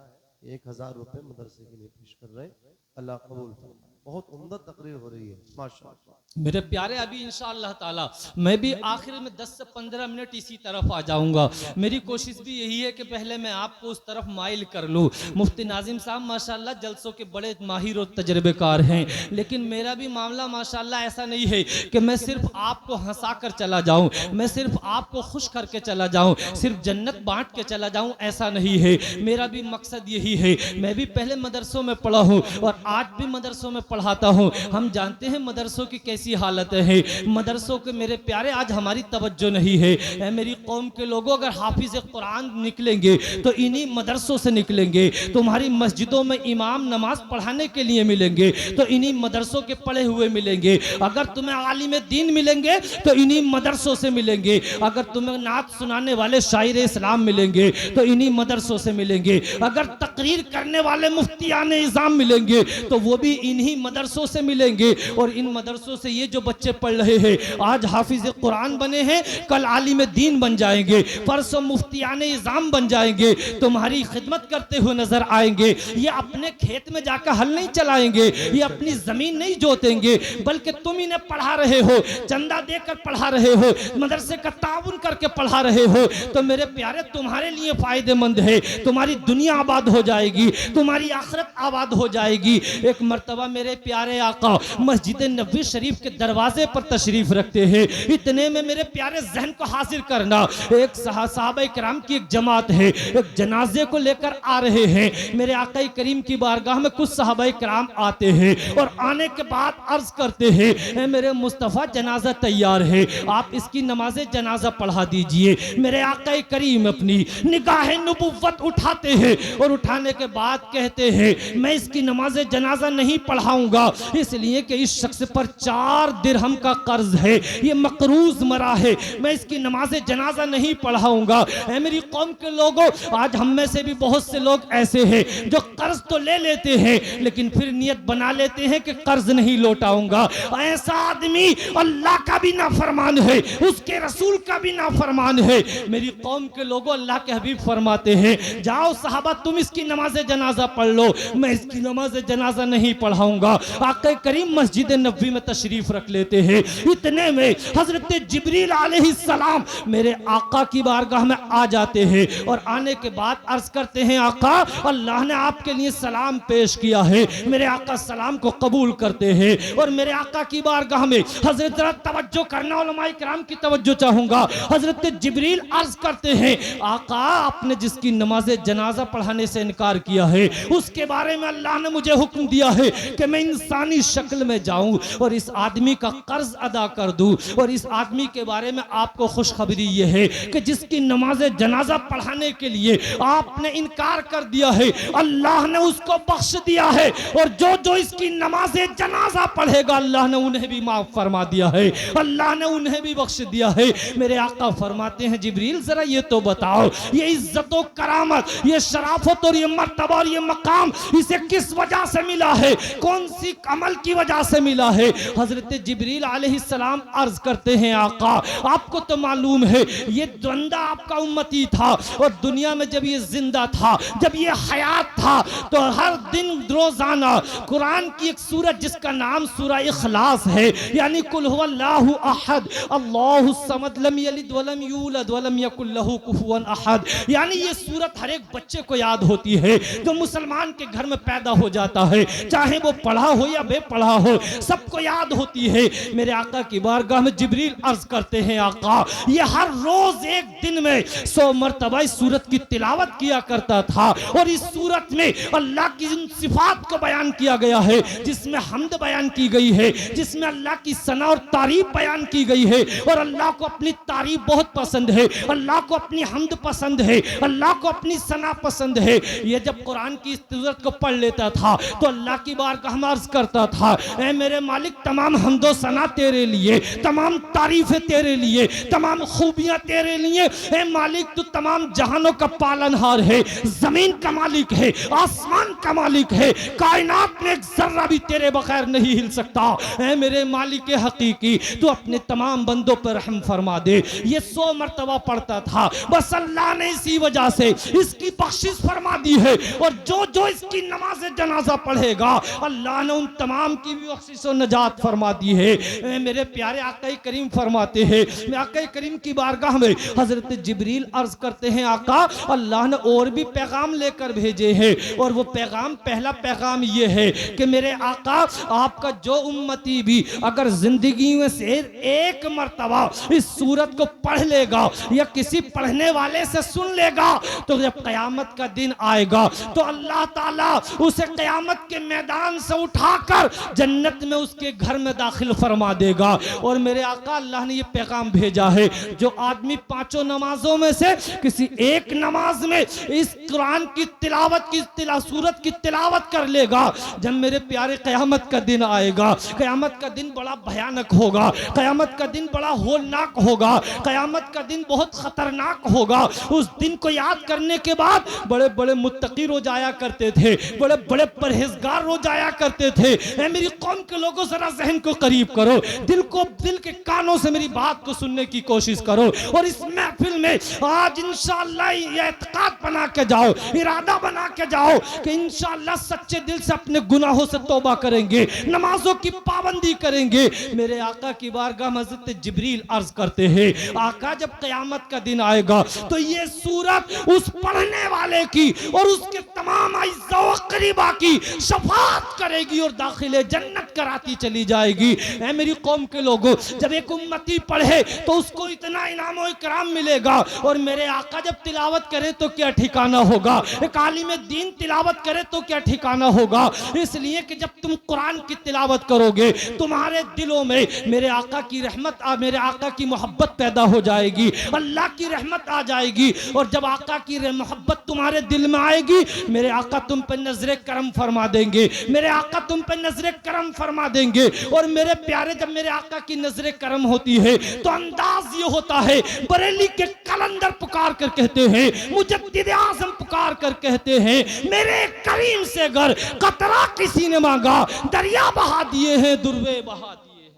1000 रुपए मदरसे के लिए पेश कर रहे हैं, अल्लाह कबूल फरमाए। बहुत उम्दा तकरीर हो रही है माशाअल्लाह। मेरे प्यारे, अभी इंशाअल्लाह ताला मैं भी आखिर में 10 से 15 मिनट इसी तरफ आ जाऊंगा। मेरी कोशिश भी यही है कि पहले मैं आपको उस तरफ माइल कर लूं। मुफ्ती नाजिम साहब माशाअल्लाह जलसों के बड़े माहिर और तजर्बेकार हैं, लेकिन मेरा भी मामला माशाअल्लाह ऐसा नहीं है कि मैं सिर्फ आपको हंसा कर चला जाऊं, मैं सिर्फ आपको खुश करके चला जाऊं, सिर्फ जन्नत बांट के चला जाऊं, ऐसा नहीं है। मेरा भी मकसद यही है। मैं भी पहले मदरसों में पढ़ा हूँ और आज भी मदरसों में पढ़ाता हूँ। हम जानते हैं मदरसों की कैसी हालत है। मदरसों के मेरे प्यारे आज हमारी तवज्जो नहीं है। ऐ मेरी कौम के लोगों, अगर हाफिज कुरान निकलेंगे तो इन्हीं मदरसों से निकलेंगे। तुम्हारी मस्जिदों में इमाम नमाज पढ़ाने के लिए मिलेंगे तो इन्हीं मदरसों के पढ़े हुए मिलेंगे। अगर तुम्हें आलिम दीन मिलेंगे तो इन्हीं मदरसों से मिलेंगे। अगर तुम्हें नात सुनाने वाले शायर इस्लाम मिलेंगे तो इन्हीं मदरसों से मिलेंगे। अगर तकरीर करने वाले मुफ्तियान इज़ाम मिलेंगे तो वो भी इन्हीं मदरसों से मिलेंगे। और इन मदरसों से ये जो बच्चे पढ़ रहे हैं, आज हाफिज कुरान बने हैं, कल आलिम दीन बन जाएंगे, परसों मुफ्तियान इज़ाम बन जाएंगे, तुम्हारी खिदमत करते हुए नजर आएंगे। ये अपने खेत में जाकर हल नहीं चलाएंगे, ये अपनी जमीन नहीं जोतेंगे, बल्कि तुम इन्हें पढ़ा रहे हो, चंदा देकर पढ़ा रहे हो, मदरसे का ताउन करके पढ़ा रहे हो। तो मेरे प्यारे, तुम्हारे लिए फायदेमंद है। तुम्हारी दुनिया आबाद हो जाएगी, तुम्हारी आखिरत आबाद हो जाएगी। एक मर्तबा मेरे प्यारे आका मस्जिद नबवी शरीफ के दरवाजे पर तशरीफ रखते हैं। इतने में मेरे प्यारे जहन को हाजिर करना, एक सहाबाए किराम की एक जमात है, एक जनाजे को लेकर आ रहे हैं। मेरे आका करीम की बारगाह में कुछ सहाबाए किराम आते हैं और आने के बाद अर्ज करते हैं, ए मेरे मुस्तफ़ा, जनाजा तैयार है, आप इसकी नमाज जनाजा पढ़ा दीजिए। मेरे आका करीम अपनी निगाह नबुव्वत उठाते हैं और उठाने के बाद कहते हैं, मैं इसकी नमाज जनाजा नहीं पढ़ाऊंगा, इसलिए कि इस शख्स पर 4 दिरहम का कर्ज है, ये मकरूज मरा है, मैं इसकी नमाज जनाजा नहीं पढ़ाऊंगा। ऐ मेरी कौम के लोगों, आज हम में से भी बहुत से लोग ऐसे हैं जो कर्ज तो ले लेते हैं लेकिन फिर नियत बना लेते हैं कि कर्ज नहीं लौटाऊंगा। ऐसा आदमी अल्लाह का भी नाफरमान है, उसके रसूल का भी नाफरमान है। मेरी कौम के लोगों, अल्लाह के हबीब फरमाते हैं, जाओ साहबा, तुम इसकी नमाज जनाजा पढ़ लो, मैं इसकी नमाज जनाजा नहीं पढ़ाऊंगा। होगा। आका करीम मस्जिद नबवी में तशरीफ रख लेते हैं। इतने में हजरत जिब्रील अलैहिस्सलाम मेरे आका की बारगाह में आ जाते हैं और आने के बाद अर्ज करते हैं, आका अल्लाह ने आपके लिए सलाम पेश किया है। मेरे आका सलाम को कबूल करते हैं और मेरे आका की बारगाह में हजरत तवज्जो करना, उलमाए किराम की तवज्जो चाहूंगा। हजरत जिब्रील अर्ज करते हैं, आका आपने जिसकी नमाज जनाजा पढ़ाने से इनकार किया है उसके बारे में अल्लाह ने मुझे हुक्म दिया है कि मैं इंसानी शक्ल में जाऊं और इस आदमी का कर्ज अदा कर दूं। और इस आदमी के बारे में आपको खुशखबरी यह है कि जिसकी नमाज जनाजा पढ़ाने के लिए आपने इनकार कर दिया है, अल्लाह ने उसको बख्श दिया है और जो जो इसकी नमाज जनाजा पढ़ेगा अल्लाह ने उन्हें भी माफ फरमा दिया है, अल्लाह ने उन्हें भी बख्श दिया है। मेरे आका फरमाते हैं, जिब्रील जरा ये तो बताओ, ये इज्जत और करामत, ये शराफत और ये मर्तबा और ये मकाम इसे किस वजह से मिला है, कौन सी अमल की वजह से मिला है? हजरत जिब्रील अलैहिस्सलाम अर्ज करते हैं, आका आपको तो मालूम है ये बंदा आपका उम्मती था और दुनिया में जब ये जिंदा था, जब ये हयात था, तो हर दिन रोजाना कुरान की एक सूरत जिसका नाम सूरा इखलास है, यानी कुल हुवल्लाहु अहद अल्लाहु समद लम यलिद वलम यूलद वलम यकुल लहू कुफुवन अहद, यानी ये सूरत हर एक बच्चे को याद होती है जो मुसलमान के घर में पैदा हो जाता है, चाहे वो पढ़ा हो या बेपढ़ा हो, सबको याद होती है। मेरे आका की बारगाह में जिब्रील अर्ज करते हैं, आका ये हर रोज एक दिन में 100 मरतबा इस सूरत की तिलावत किया करता था और इस सूरत में अल्लाह की उन सिफात को बयान किया गया है जिसमें हम्द बयान की गई है, जिसमें अल्लाह की सना और तारीफ बयान की गई है। और अल्लाह को अपनी तारीफ बहुत पसंद है, अल्लाह को अपनी हम्द पसंद है, अल्लाह को अपनी सना पसंद है। ये जब कुरान की इस सूरत को पढ़ लेता था तो अल्लाह की बारगाह में अर्ज करता था, ऐ मेरे मालिक तमाम हम्दो सना तेरे लिए, तमाम तारीफें तेरे लिए, तमाम खूबियां तेरे लिए। ऐ मालिक तू तमाम जहानों का पालनहार है, जमीन का मालिक है, आसमान का मालिक है, कायनात में एक जर्रा भी तेरे बगैर नहीं हिल सकता। ऐ मेरे मालिक हकीकी तू अपने तमाम बंदों पर रहम फरमा दे। ये 100 मरतबा पढ़ता था, बस अल्लाह ने इसी वजह से इसकी बख्शिश फरमा दी है और जो जो इसकी नमाज जनाजा पढ़ेगा अल्लाह ने उन तमाम की भी बख्शिश और नजात फरमा दी है। मेरे प्यारे आका करीम फरमाते हैं, मैं आका करीम की बारगाह में हजरत जिब्रील अर्ज करते हैं, आका अल्लाह ने और भी पैगाम लेकर भेजे हैं और वो पैगाम, पहला पैगाम ये है कि मेरे आका आपका जो उम्मती भी अगर जिंदगी में से एक मरतबा इस सूरत को पढ़ लेगा या किसी पढ़ने वाले से सुन लेगा तो जब कयामत का दिन आएगा तो अल्लाह ताला उसे कयामत के मैदान से उठाकर जन्नत में उसके घर में दाखिल फरमा देगा। और मेरे आका अल्लाह ने ये पैगाम भेजा है, जो आदमी 5 नमाजों में से किसी एक नमाज में इस कुरान की तिलावत की सूरत की तिलावत कर लेगा, जब मेरे प्यारे कयामत का दिन आएगा, कयामत का दिन बड़ा भयानक होगा, कयामत का दिन बड़ा होलनाक होगा, कयामत का दिन बहुत खतरनाक होगा। उस दिन को याद करने के बाद बड़े बड़े मुत्तकी रोज आया करते थे, बड़े बड़े परहेजगार रोज आया करते थे। ऐ मेरी कौम के लोगों जरा जहन को करीब करो, दिल के कानों से मेरी बात को सुनने की कोशिश करो और इस महफिल में आज इंशाअल्लाह ये एतकाद बना के जाओ, इरादा बना के जाओ कि इंशाअल्लाह सच्चे दिल से अपने गुनाहों से तौबा करेंगे, नमाजों की पाबंदी करेंगे। मेरे आका की बारगाह में हज़रत जिब्रील अर्ज करते हैं, आका जब क़यामत का दिन आएगा तो ये सूरत उस पढ़ने वाले की और उसके तमाम अज़्ज़ा व क़रीबा की शफाअत करेगी और दाखिले जन्नत कराती चली जाएगी। ऐ मेरी कौम के लोगों, जब एक उम्मती पढ़े तो उसको इतना इनाम और इकराम मिलेगा और मेरे आका जब तिलावत करे तो क्या ठिकाना होगा, एक आलिम दीन तिलावत करे तो क्या ठिकाना होगा। इसलिए कि जब तुम कुरान की तिलावत करोगे तुम्हारे दिलों में मेरे आका की रहमत, मेरे आका की मोहब्बत पैदा हो जाएगी, अल्लाह की रहमत आ जाएगी। और जब आका की मोहब्बत तुम्हारे दिल में आएगी मेरे आका तुम पर नजरे करम फरमा देंगे, मेरे आका तुम पर नजरे करम फरमा देंगे। और मेरे प्यारे, जब मेरे आका की नजरे करम होती है तो अंदाज ये होता है, बरेली के कलंदर पुकार कर कहते हैं, मुजद्दिद आज़म पुकार कर कहते हैं, मेरे करीम से अगर कतरा किसी ने मांगा दरिया बहा दिए हैं, दुर्वे बहा दिए हैं।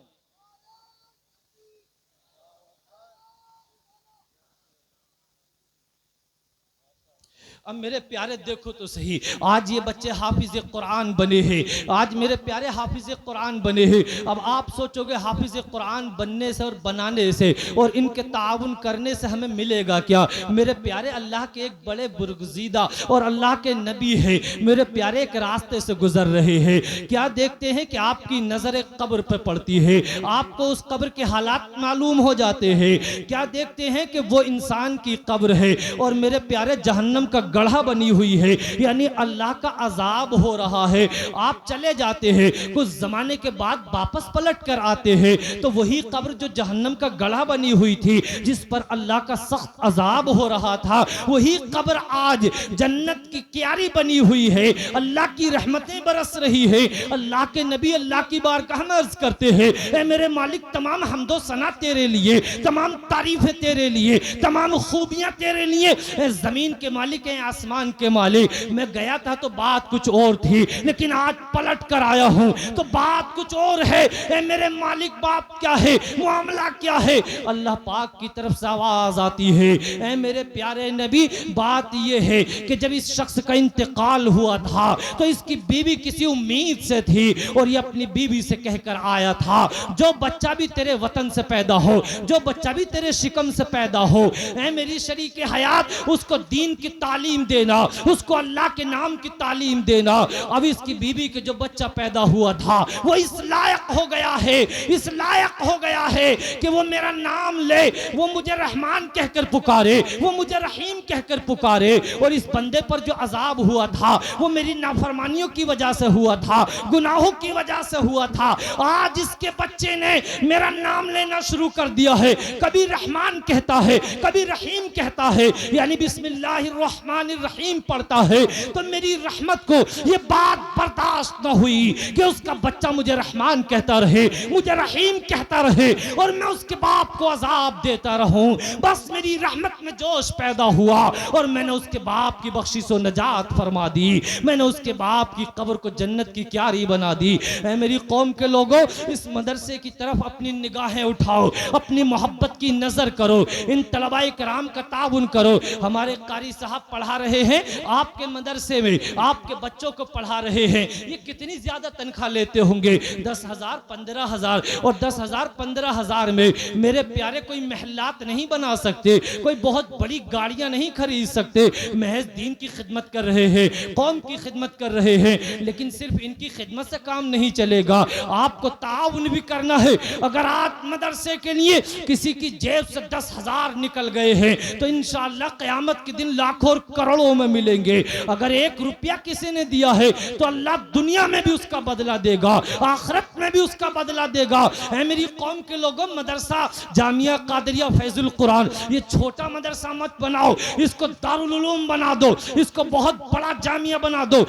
अब मेरे प्यारे देखो तो सही, आज ये बच्चे हाफिज कुरान बने हैं, आज मेरे प्यारे हाफिज कुरान बने हैं। अब आप सोचोगे हाफिज कुरान बनने से और बनाने से और इनके ताउन करने से हमें मिलेगा क्या? मेरे प्यारे अल्लाह के एक बड़े बुर्गजीदा और अल्लाह के नबी है, मेरे प्यारे एक रास्ते से गुजर रहे हैं। क्या देखते हैं कि आपकी नजर एक कब्र पर पड़ती है, आपको उस कब्र के हालात मालूम हो जाते हैं। क्या देखते हैं कि वो इंसान की कब्र है और मेरे प्यारे जहन्नम का गढ़ा बनी हुई है, यानी अल्लाह का अजाब हो रहा है। आप चले जाते हैं, कुछ जमाने के बाद वापस पलट कर आते हैं तो वही कब्र जो जहन्नम का गढ़ा बनी हुई थी, जिस पर अल्लाह का सख्त अजाब हो रहा था, वही कब्र आज जन्नत की क्यारी बनी हुई है। अल्लाह की रहमतें बरस रही है। अल्लाह के नबी अल्लाह की बारगाह में अर्ज करते हैं, ऐ मेरे मालिक तमाम हम्दो सना तेरे लिए, तमाम तारीफें तेरे लिए, तमाम खूबियां तेरे लिए। ऐ जमीन के मालिक, ऐ आसमान के मालिक, मैं गया था तो बात कुछ और थी, लेकिन आज पलट कर आया हूं तो बात कुछ और है। ऐ मेरे मालिक, बात क्या है, मामला क्या है? अल्लाह पाक की तरफ से आवाज आती है, ऐ मेरे प्यारे नबी, बात यह है कि जब इस शख्स का इंतकाल हुआ था तो इसकी बीवी किसी उम्मीद से थी और ये अपनी बीवी से कहकर आया था, जो बच्चा भी तेरे वतन से पैदा हो, जो बच्चा भी तेरे शिकम से पैदा हो, ऐ मेरी शरीक हयात, उसको दीन की तालीम देना, उसको अल्लाह के नाम की तालीम देना। अब इसकी बीवी के जो बच्चा पैदा हुआ था वो इस लायक हो गया है, इस लायक हो गया है कि वो मेरा नाम ले, वो मुझे रहमान कहकर पुकारे, वो मुझे रहीम कहकर पुकारे। और इस बंदे पर जो अजाब हुआ था वो मेरी नाफरमानियों की वजह से हुआ था, गुनाहों की वजह से हुआ था। आज इसके बच्चे ने मेरा नाम लेना शुरू कर दिया है, कभी रहमान कहता है, कभी रहीम कहता है, यानी बिस्मिल्लाहिर्रहमानिर्रहीम पढ़ता है। तो मेरी रहमत को ये बात बर्दाश्त न हुई कि उसका बच्चा मुझे रहमान कहता रहे, मुझे रहीम कहता रहे और मैं उसके बाप को अजाब देता रहूं। बस मेरी रहमत में जोश पैदा हुआ और मैंने उसके बाप की बख्शिश और नजात फरमा दी, मैंने उसके बाप की कब्र को जन्नत की क्यारी बना दी। ऐ मेरी कौम के लोगों, इस मदरसे की तरफ अपनी निगाहें उठाओ, अपनी मोहब्बत की नजर करो, इन तलबाए कराम का ताउन करो। हमारे कारी साहब पढ़ा रहे हैं आपके मदरसे में, आपके बच्चों को पढ़ा रहे हैं, ये कितनी ज्यादा तनख्वाह लेते होंगे? 10,000 15,000, और 10,000 15,000 में मेरे प्यारे कोई महलात नहीं बना सकते, कोई बहुत बड़ी गाड़ियां नहीं खरीद सकते। महज दीन की खिदमत कर रहे हैं, कौम की खिदमत कर रहे हैं, लेकिन सिर्फ इनकी खिदमत से काम नहीं चलेगा, आपको ताउन भी करना है। अगर आप मदरसे के लिए किसी की जेब से 10,000 निकल गए हैं तो इंशाअल्लाह क़यामत के दिन लाखों और करोड़ों में मिलेंगे। अगर 1 रुपया किसी ने दिया है तो अल्लाह दुनिया में भी उसका बदला देगा, आखिरत में भी उसका बदला देगा। ऐ मेरी कौम के लोगों, मदरसा जामिया कादरिया फैजुल कुरान ये छोटा मदरसा मत बनाओ, इसको दारुल उलूम बना दो, इसको बहुत बड़ा जामिया बना दो।